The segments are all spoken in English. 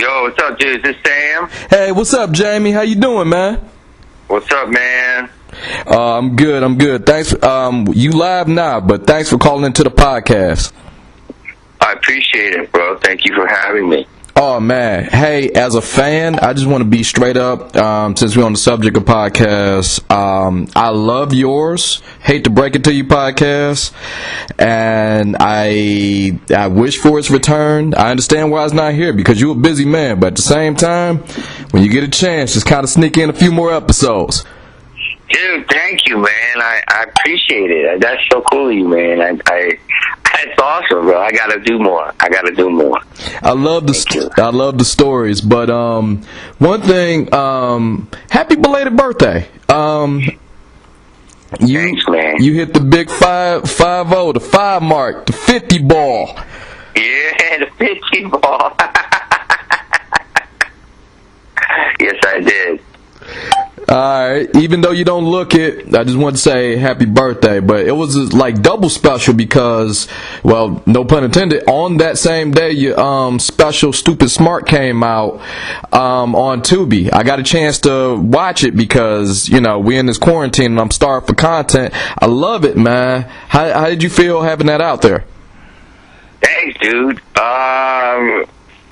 Yo, what's up, dude? Is this Sam? Hey, what's up, Jamie? How you doing, man? What's up, man? I'm good. Thanks. You live now, but thanks for calling into the podcast. I appreciate it, bro. Thank you for having me. Oh, man. Hey, as a fan, I just want to be straight up, since we're on the subject of podcasts. I love yours. Hate to break it to you, podcast. And I wish for its return. I understand why it's not here, because you're a busy man. But at the same time, when you get a chance, just kind of sneak in a few more episodes. Dude, thank you, man. I appreciate it. That's so cool of you, man. That's awesome, bro. I gotta do more. I love the stories, but one thing, happy belated birthday. Thanks, man. You hit the big 5-0, the 5 mark, the 50 ball. Yeah, the 50 ball. Yes, I did. Alright, even though you don't look it, I just want to say happy birthday. But it was like double special because, well, no pun intended, on that same day your special Stoopid Smart came out on Tubi. I got a chance to watch it because, you know, we're in this quarantine and I'm starved for content. I love it, man. How did you feel having that out there? Thanks, dude.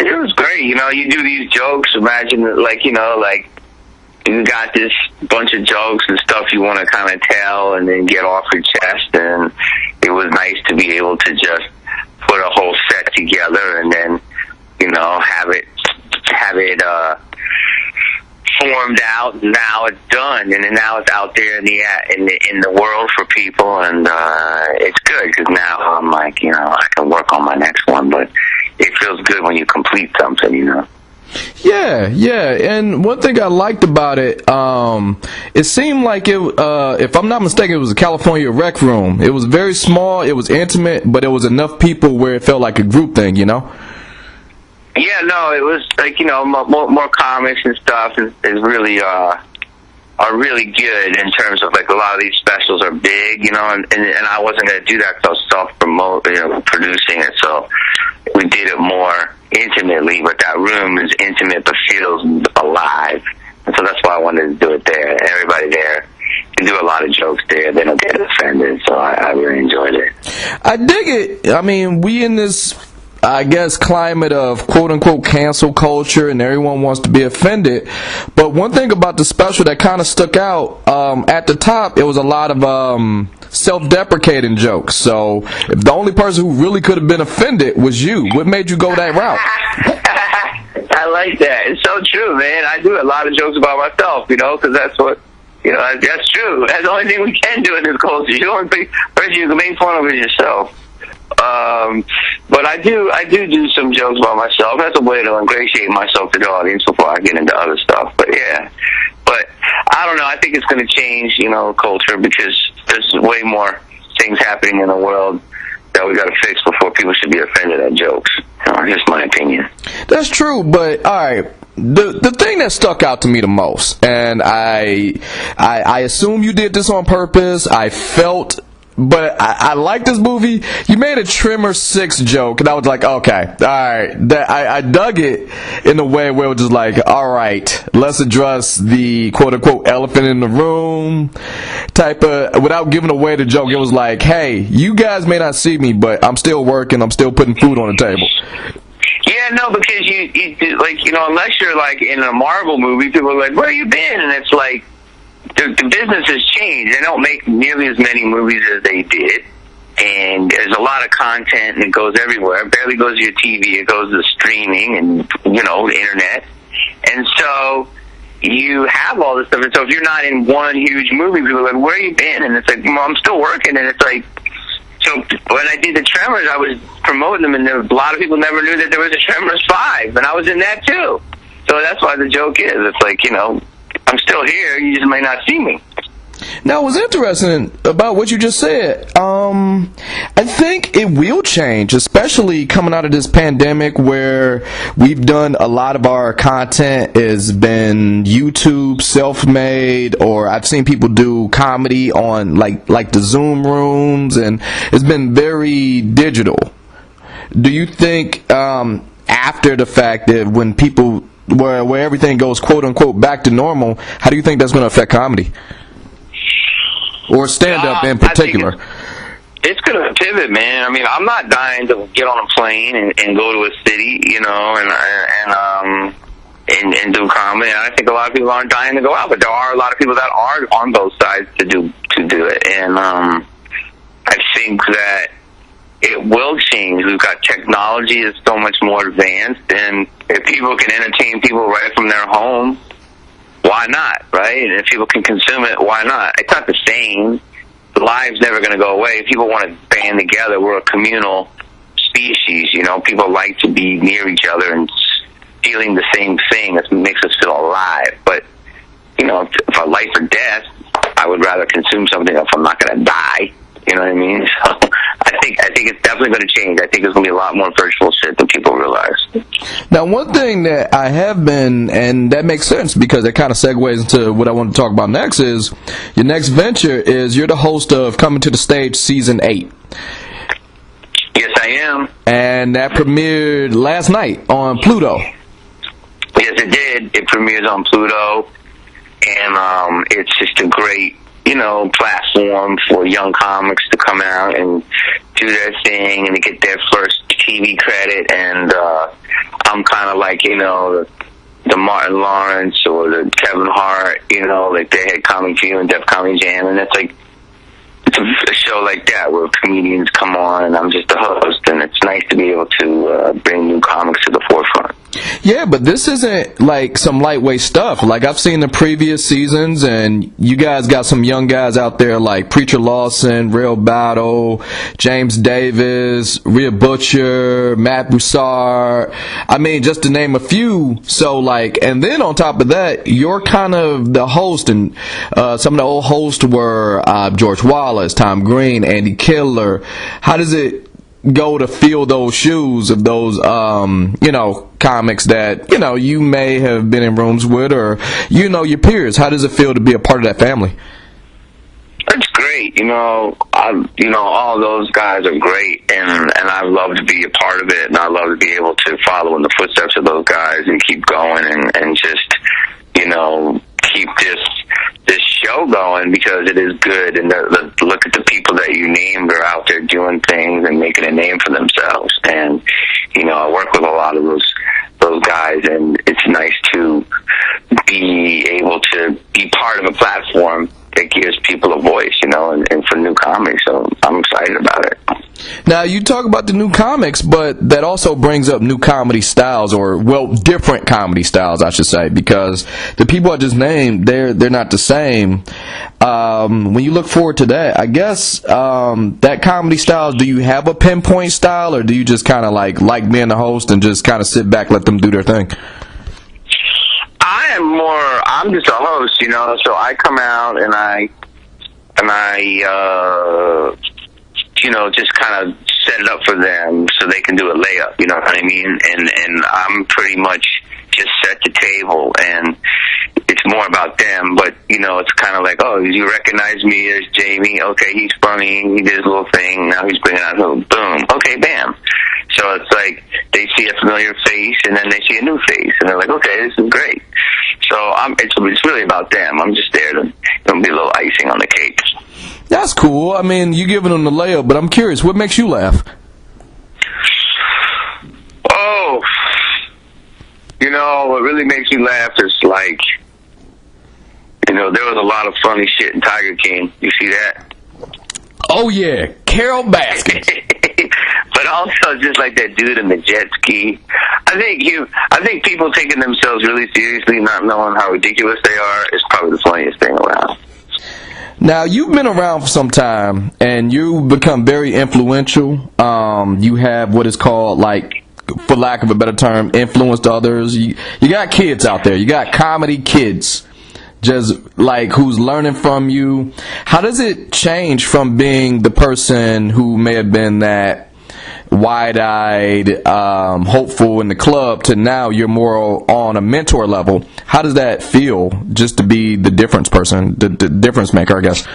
It was great. You know, you do these jokes, imagine, like, you know, like, you got this bunch of jokes and stuff you want to kind of tell and then get off your chest, and it was nice to be able to just put a whole set together and then, you know, have it formed out, and now it's done, and then now it's out there in the world for people, and it's good because now I'm like, you know, I can work on my next one, but it feels good when you complete something, you know. Yeah, and one thing I liked about it, it seemed like it, if I'm not mistaken, it was a California rec room. It was very small, it was intimate, but it was enough people where it felt like a group thing, you know? Yeah, no, it was like, you know, more comics and stuff is really, are really good in terms of, like, a lot of these specials are big, you know, and I wasn't going to do that because I was self-promote, you know, producing it, so we did it more intimately, but that room is intimate but feels alive, and so that's why I wanted to do it there. Everybody there can do a lot of jokes there. They don't get offended, so I really enjoyed it. I dig it. I mean, we in this, I guess, climate of quote-unquote cancel culture, and everyone wants to be offended. But one thing about the special that kind of stuck out, at the top, it was a lot of self-deprecating jokes. So if the only person who really could have been offended was you, what made you go that route? I like that. It's so true, man. I do a lot of jokes about myself, you know, because that's what, you know, that's true. That's the only thing we can do in this culture. You don't think person you can make fun of is yourself. But I do some jokes about myself. That's a way to ingratiate myself to the audience before I get into other stuff. But yeah, but I don't know. I think it's going to change, you know, culture because there's way more things happening in the world that we got to fix before people should be offended at jokes. You know, just my opinion. That's true, but all right. The thing that stuck out to me the most, and I assume you did this on purpose. But I like this movie. You made a Trimmer 6 joke, and I was like, okay, all right. I dug it in a way where it was just like, all right, let's address the quote-unquote elephant in the room type of, without giving away the joke. It was like, hey, you guys may not see me, but I'm still working. I'm still putting food on the table. Yeah, no, because you like, you know, unless you're like in a Marvel movie, people are like, where you been? And it's like, the business has changed. They don't make nearly as many movies as they did, and there's a lot of content, and it goes everywhere. It barely goes to your TV. It goes to streaming and, you know, the internet. And so you have all this stuff. And so if you're not in one huge movie, people are like, where you been? And it's like, well, I'm still working. And it's like, so when I did the Tremors, I was promoting them, and a lot of people never knew that there was a Tremors 5, and I was in that too. So that's why the joke is, it's like, you know, I'm still here, you just may not see me. Now, what's interesting about what you just said, I think it will change, especially coming out of this pandemic where we've done a lot of our content has been YouTube, self-made, or I've seen people do comedy on like the Zoom rooms, and it's been very digital. Do you think, after the fact, that when people where everything goes quote unquote back to normal, how do you think that's going to affect comedy or stand up in particular? It's going to pivot, man. I mean, I'm not dying to get on a plane and go to a city, you know, and do comedy. And I think a lot of people aren't dying to go out, but there are a lot of people that are on both sides to do it. And I think that it will change. We've got technology is so much more advanced, and if people can entertain people right from their home, why not, right? And if people can consume it, why not? It's not the same. Live's never going to go away. If people want to band together, we're a communal species, you know. People like to be near each other and feeling the same thing. It makes us feel alive. But, you know, if a life or death, I would rather consume something if I'm not going to die. You know what I mean? So I think it's definitely going to change. I think there's going to be a lot more virtual shit than people realize. Now, one thing that I have been, and that makes sense because it kind of segues into what I want to talk about next, is your next venture is you're the host of Coming to the Stage Season 8. Yes, I am. And that premiered last night on Pluto. Yes, it did. It premieres on Pluto, and it's just a great, you know, platform for young comics to come out and do their thing and to get their first TV credit. And I'm kind of like, you know, the Martin Lawrence or the Kevin Hart, you know, like they had Comic View and Def Comedy Jam, and it's like, it's a show like that where comedians come on and I'm just a host, and it's nice to be able to bring new comics to the forefront. Yeah, but this isn't like some lightweight stuff. Like, I've seen the previous seasons, and you guys got some young guys out there like Preacher Lawson, Real Battle, James Davis, Rhea Butcher, Matt Broussard. I mean, just to name a few. So, like, and then on top of that, you're kind of the host, and some of the old hosts were George Wallace, Tom Green, Andy Killer. How does it go to fill those shoes of those, you know, comics that, you know, you may have been in rooms with, or, you know, your peers? How does it feel to be a part of that family? It's great. You know, all those guys are great, and I love to be a part of it, and I love to be able to follow in the footsteps of those guys and keep going and just, you know, keep this show going because it is good. And look at the people that you named are out there doing things and making a name for themselves. And, you know, I work with a lot of those guys, and it's nice to be able to be part of a platform that gives people a voice, you know, and for new comics. So I'm excited about it. Now, you talk about the new comics, but that also brings up new comedy styles, or, well, different comedy styles, I should say, because the people I just named, they're not the same. When you look forward to that, I guess that comedy style, do you have a pinpoint style, or do you just kind of like being the host and just kind of sit back, let them do their thing? I'm just a host, you know, so I come out and I you know, just kind of set it up for them so they can do a layup, you know what I mean? And I'm pretty much just set the table, and it's more about them, but, you know, it's kind of like, oh, you recognize me as Jamie? Okay, he's funny, he did his little thing, now he's bringing out a little boom. Okay, bam. So it's like they see a familiar face, and then they see a new face, and they're like, okay, this is great. So it's really about them. I'm just there to, you know, be a little icing on the cake. That's cool. I mean, you giving them the layup, but I'm curious, what makes you laugh? Oh, you know, what really makes me laugh is, like, you know, there was a lot of funny shit in Tiger King. You see that? Oh, yeah. Carol Baskin. But also just like that dude in the jet ski. I think people taking themselves really seriously, not knowing how ridiculous they are, is probably the funniest thing around. Now, you've been around for some time, and you've become very influential. You have what is called, like, for lack of a better term, influenced others. You got kids out there. You got comedy kids, just like who's learning from you. How does it change from being the person who may have been that wide-eyed, hopeful in the club to now you're more on a mentor level? How does that feel, just to be the difference person, the difference maker, I guess?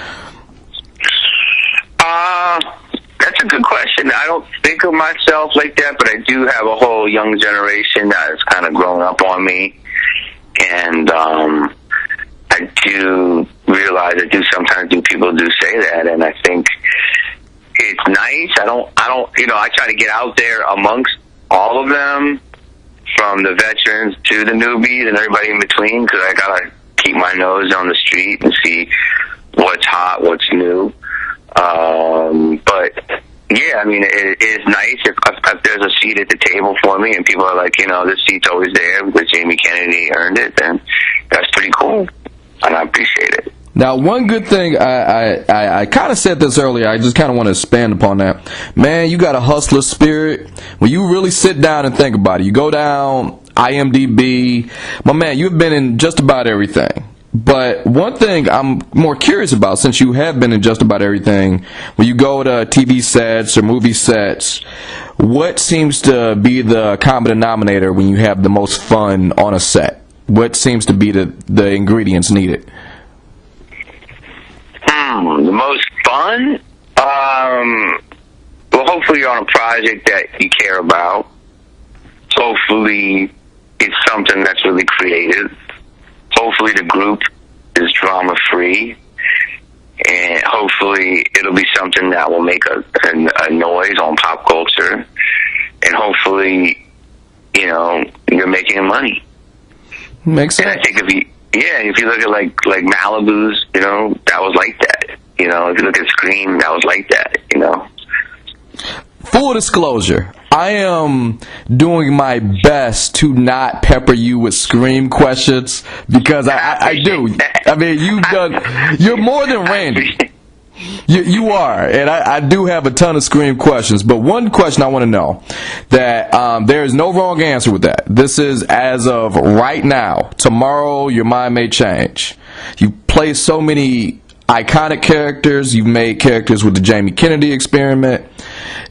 That's a good question. I don't think of myself like that, but I do have a whole young generation that has kind of grown up on me, and I do realize sometimes people do say that, and I think it's nice. I don't, I try to get out there amongst all of them, from the veterans to the newbies and everybody in between, because I gotta keep my nose on the street and see what's hot, what's new. But yeah, I mean, it is nice if there's a seat at the table for me, and people are like, this seat's always there because Jamie Kennedy earned it, then that's pretty cool, and I appreciate it. Now, one good thing, I kind of said this earlier, I just kind of want to expand upon that. Man, you got a hustler spirit. When you really sit down and think about it, you go down IMDb, my man, you've been in just about everything. But one thing I'm more curious about, since you have been in just about everything, when you go to TV sets or movie sets, what seems to be the common denominator when you have the most fun on a set? What seems to be the ingredients needed? The most fun? Well, hopefully you're on a project that you care about. Hopefully it's something that's really creative. Hopefully the group is drama-free. And hopefully it'll be something that will make a noise on pop culture. And hopefully, you're making money. Makes sense. And I think if you look at like Malibu's, that was like that. If you look at Scream, that was like that. Full disclosure, I am doing my best to not pepper you with Scream questions, because I do. I mean, you're more than Randy. You are, and I do have a ton of Scream questions, but one question I want to know, that there is no wrong answer with that. This is as of right now. Tomorrow, your mind may change. You play so many iconic characters. You've made characters with the Jamie Kennedy experiment.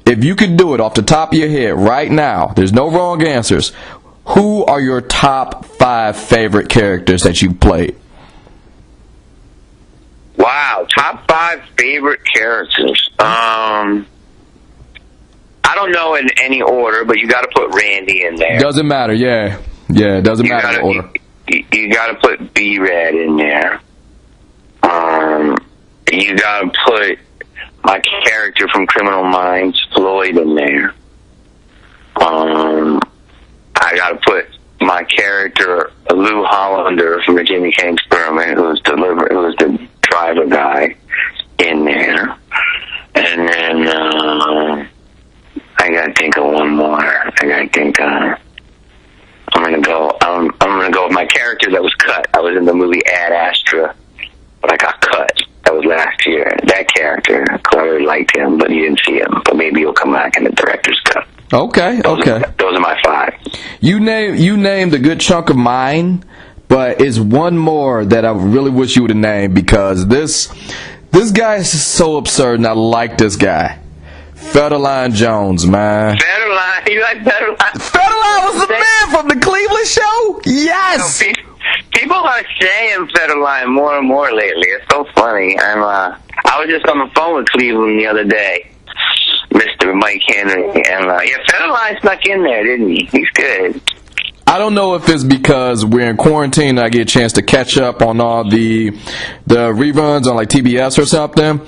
If you could do it off the top of your head right now, there's no wrong answers. Who are your top 5 favorite characters that you've played? Wow, top 5 favorite characters. I don't know in any order, but you got to put Randy in there. Doesn't matter, yeah. It doesn't matter in order. You got to put B-Rad in there. You got to put my character from Criminal Minds, Floyd, in there. I got to put my character, Lou Hollander from the Jimmy King Experiment, who was the driver guy, in there. And then I gotta think of one more. I'm gonna go with my character that was cut. I was in the movie Ad Astra, but I got cut. That was last year. That character, I really liked him, but you didn't see him. But maybe he'll come back in the director's cut. Okay. Those are my 5. You named a good chunk of mine, but it's one more that I really wish you would have named, because this guy is so absurd, and I like this guy. Federline Jones, man. Federline? You like Federline? Federline was the man from the Cleveland show? Yes! People are saying Federline more and more lately. It's so funny. I was just on the phone with Cleveland the other day, Mr. Mike Henry, and Federline snuck in there, didn't he? He's good. I don't know if it's because we're in quarantine and I get a chance to catch up on all the reruns on like TBS or something.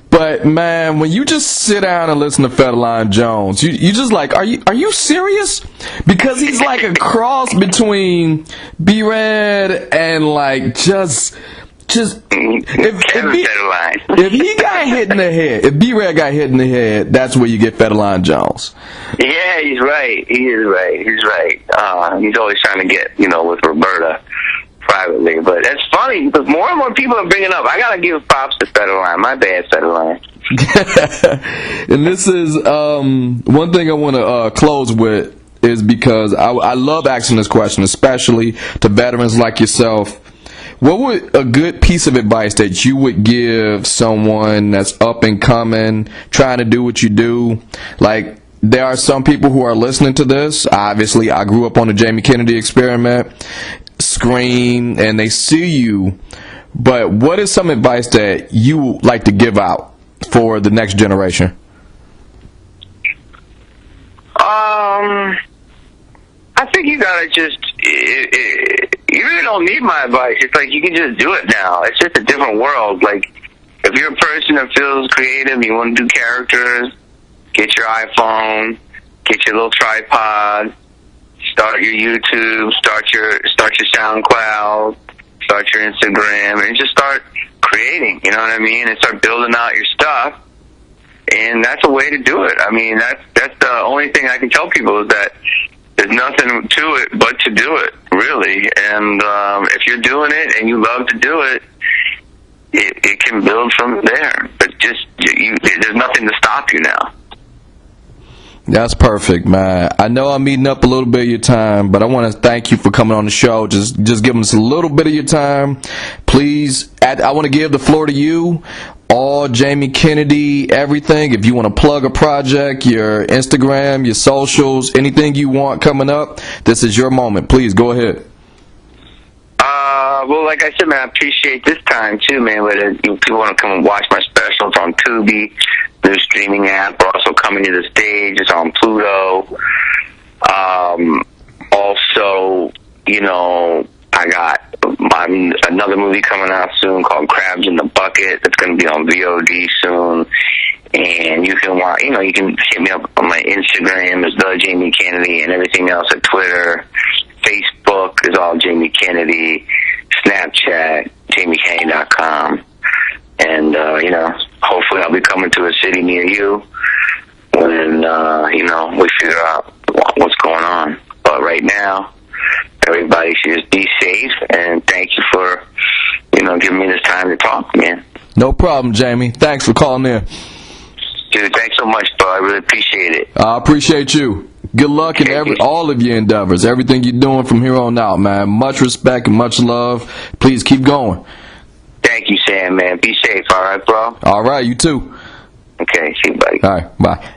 But man, when you just sit down and listen to Federline Jones, you just like, are you serious? Because he's like a cross between B-Rad and like just if he got hit in the head, if B-Rad got hit in the head, that's where you get Federline Jones. Yeah, he's right. He is right. He's right. He's always trying to get, with Roberta privately. But it's funny because more and more people are bringing up, I got to give props to Federline. My bad, Federline. And this is one thing I want to close with, is because I love asking this question, especially to veterans like yourself. What would a good piece of advice that you would give someone that's up and coming, trying to do what you do? Like, there are some people who are listening to this. Obviously, I grew up on the Jamie Kennedy experiment, Scream, and they see you. But what is some advice that you like to give out for the next generation? I think you gotta just, you really don't need my advice. It's like you can just do it now. It's just a different world. Like, if you're a person that feels creative, you want to do characters, get your iPhone, get your little tripod, start your YouTube, start your SoundCloud, start your Instagram, and just start creating, you know what I mean? And start building out your stuff. And that's a way to do it. I mean, that's the only thing I can tell people is that there's nothing to it but to do it, really. And if you're doing it and you love to do it, it can build from there. But just there's nothing to stop you now. That's perfect, man. I know I'm eating up a little bit of your time, but I want to thank you for coming on the show. Just giving us a little bit of your time. Please, I want to give the floor to you. All Jamie Kennedy, everything. If you want to plug a project, your Instagram, your socials, anything you want coming up, this is your moment. Please, go ahead. Well, like I said, man, I appreciate this time, too, man. If people want to come and watch my special, it's on Tubi, new streaming app. We're also coming to the stage. It's on Pluto. Also, you know, I got another movie coming out soon called Crabs in the Bucket. That's going to be on VOD soon. And you can hit me up on my Instagram as the Jamie Kennedy, and everything else at Twitter. Facebook is all Jamie Kennedy. Snapchat, JamieKennedy.com. And, hopefully I'll be coming to a city near you when, we figure out what's going on. But right now, everybody should just be safe, and thank you for, giving me this time to talk, man. No problem, Jamie. Thanks for calling in. Dude, thanks so much, bro. I really appreciate it. I appreciate you. Good luck in all of your endeavors, everything you're doing from here on out, man. Much respect and much love. Please keep going. Thank you, Sam, man. Be safe, all right, bro? All right, you too. Okay, see you, buddy. All right, bye.